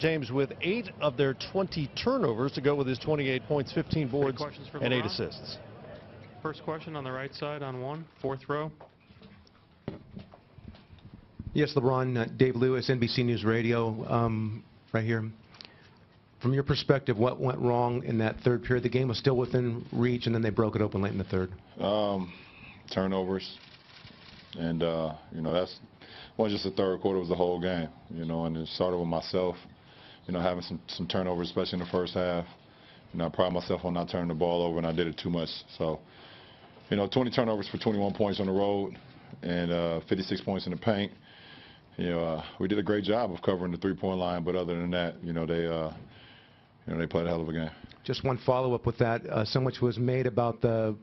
James with 8 of their 20 turnovers to go with his 28 points, 15 boards, and 8 assists. First question on the right side on 1, 4th row. Yes, LeBron, Dave Lewis, NBC News Radio, right here. From your perspective, what went wrong in that third period? The game was still within reach, and then they broke it open late in the third. Turnovers, and that's wasn't just the third quarter; it was the whole game. And it started with myself. Having some turnovers, especially in the first half. I pride myself on not turning the ball over, and I did it too much. So, 20 turnovers for 21 points on the road, and 56 points in the paint. We did a great job of covering the three-point line, but other than that, they played a hell of a game. Just one follow-up with that. So much was made about the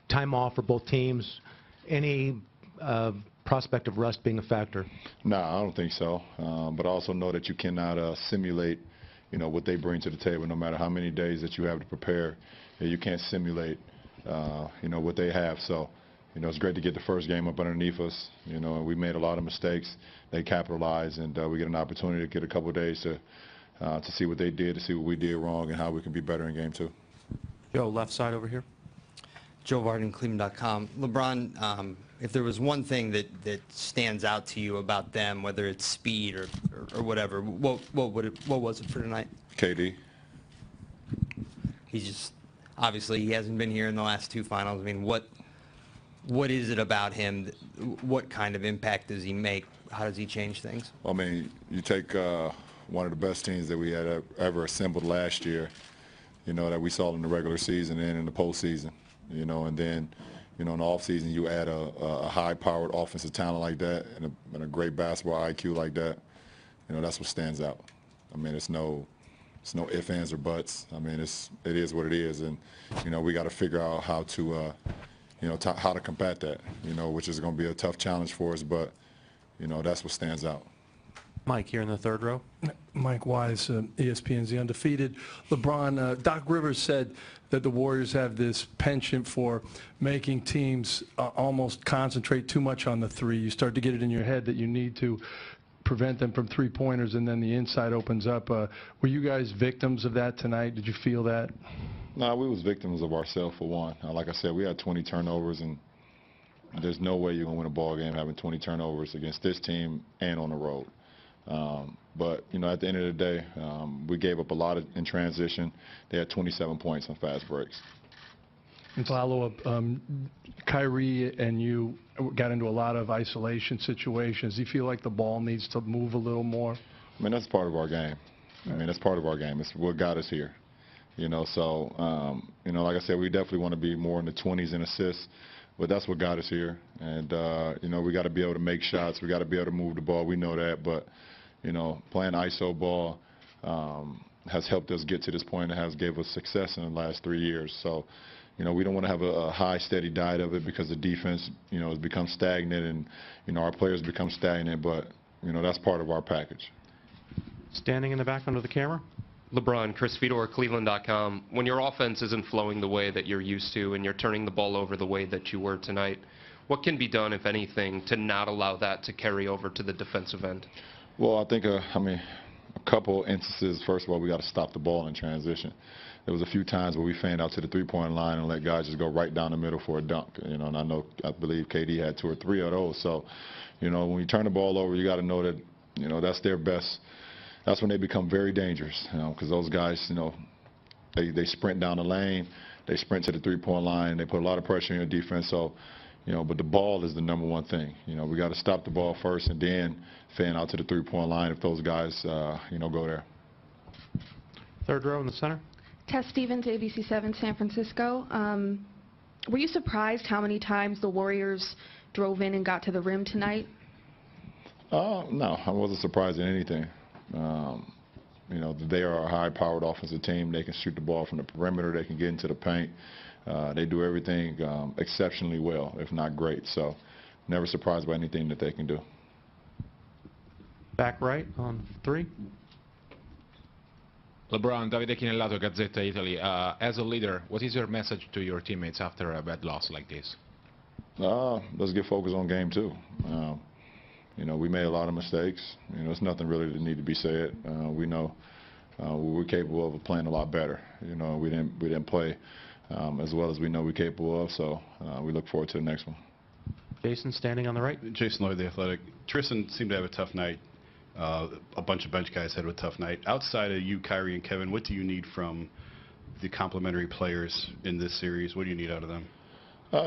time off for both teams. Any prospect of rust being a factor? No, I don't think so. But I also know that you cannot simulate, what they bring to the table. No matter how many days that you have to prepare, you can't simulate, what they have. So, it's great to get the first game up underneath us. And we made a lot of mistakes. They capitalized, and we get an opportunity to get a couple of days to see what they did, to see what we did wrong, and how we can be better in game 2. Joe, left side over here. Joe Varden, Cleveland.com. LeBron, if there was one thing that stands out to you about them, whether it's speed or whatever, what was it for tonight? KD. He's just, obviously, he hasn't been here in the last 2 finals. I mean, what is it about him? What kind of impact does he make? How does he change things? I mean, you take one of the best teams that we had ever assembled last year, that we saw in the regular season and in the postseason, and then, in the offseason you add a high-powered offensive talent like that and a great basketball IQ like that, that's what stands out. I mean, it's no ifs, ands, or buts. I mean, it is what it is, and, we got to figure out how to, how to combat that, which is going to be a tough challenge for us, but, that's what stands out. Mike here in the 3rd row. Mike Wise, ESPN's The Undefeated. LeBron, Doc Rivers said that the Warriors have this penchant for making teams almost concentrate too much on the three. You start to get it in your head that you need to prevent them from three-pointers, and then the inside opens up. Were you guys victims of that tonight? Did you feel that? No, we was victims of ourselves, for one. Like I said, we had 20 turnovers, and there's no way you're going to win a ball game having 20 turnovers against this team and on the road. But, at the end of the day, we gave up a lot in transition. They had 27 points on fast breaks. And follow-up, Kyrie and you got into a lot of isolation situations. Do you feel like the ball needs to move a little more? I mean, that's part of our game. I mean, that's part of our game. It's what got us here. So, like I said, we definitely want to be more in the 20s in assists, but that's what got us here. And, we got to be able to make shots. We got to be able to move the ball. We know that, but, playing ISO ball has helped us get to this point and has gave us success in the last 3 years. So, we don't want to have a high, steady diet of it because the defense, has become stagnant and, our players become stagnant, but, that's part of our package. Standing in the back under the camera. LeBron, Chris Fedor, Cleveland.com. When your offense isn't flowing the way that you're used to and you're turning the ball over the way that you were tonight, what can be done, if anything, to not allow that to carry over to the defensive end? Well, I think, a couple instances. First of all, we got to stop the ball in transition. There was a few times where we fanned out to the three-point line and let guys just go right down the middle for a dunk. And I believe KD had 2 or 3 of those. So, when you turn the ball over, you got to know that, that's their best. That's when they become very dangerous, because those guys, they sprint down the lane, they sprint to the three-point line, they put a lot of pressure on your defense. So, but the ball is the #1 thing. We got to stop the ball first and then fan out to the three-point line if those guys, go there. 3rd row in the center. Tess Stevens, ABC7, San Francisco. Were you surprised how many times the Warriors drove in and got to the rim tonight? No, I wasn't surprised at anything. They are a high-powered offensive team. They can shoot the ball from the perimeter. They can get into the paint. They do everything exceptionally well, if not great. So, never surprised by anything that they can do. Back right on 3. LeBron, Davide Chinellato, Gazzetta Italy. As a leader, what is your message to your teammates after a bad loss like this? Let's get focused on game 2. You know, we made a lot of mistakes. You know, it's nothing really that need to be said. We know we're capable of playing a lot better. You know, we didn't play as well as we know we're capable of. So we look forward to the next one. Jason, standing on the right. Jason Lloyd, The Athletic. Tristan seemed to have a tough night. A bunch of bench guys had a tough night. Outside of you, Kyrie, and Kevin, what do you need from the complementary players in this series? What do you need out of them?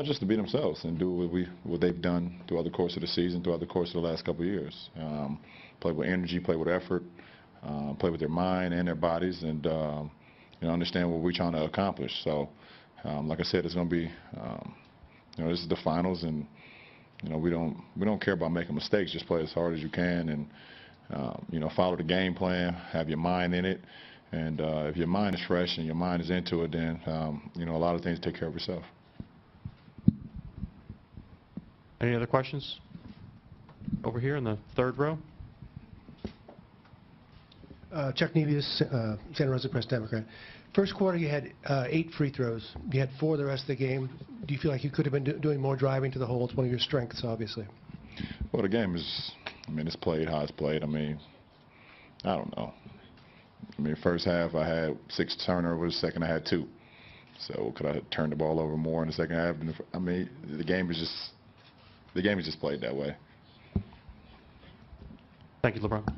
Just to be themselves and do what they've done throughout the course of the season, throughout the course of the last couple of years. Play with energy, play with effort, play with their mind and their bodies, and you know, understand what we're trying to accomplish. So, like I said, it's going to be, you know, this is the finals, and you know, we don't care about making mistakes. Just play as hard as you can, and you know, follow the game plan. Have your mind in it, and if your mind is fresh and your mind is into it, then you know, a lot of things take care of yourself. Any other questions? Over here in the third row. Chuck Nevius, Santa Rosa Press Democrat. First quarter, you had 8 free throws. You had 4 the rest of the game. Do you feel like you could have been doing more driving to the hole? It's one of your strengths, obviously. Well, the game is, I mean, it's played how it's played. I mean, I don't know. I mean, first half I had 6 turnovers. Second I had 2. So could I have turned the ball over more in the second half? I mean, the game is just played that way. Thank you, LeBron.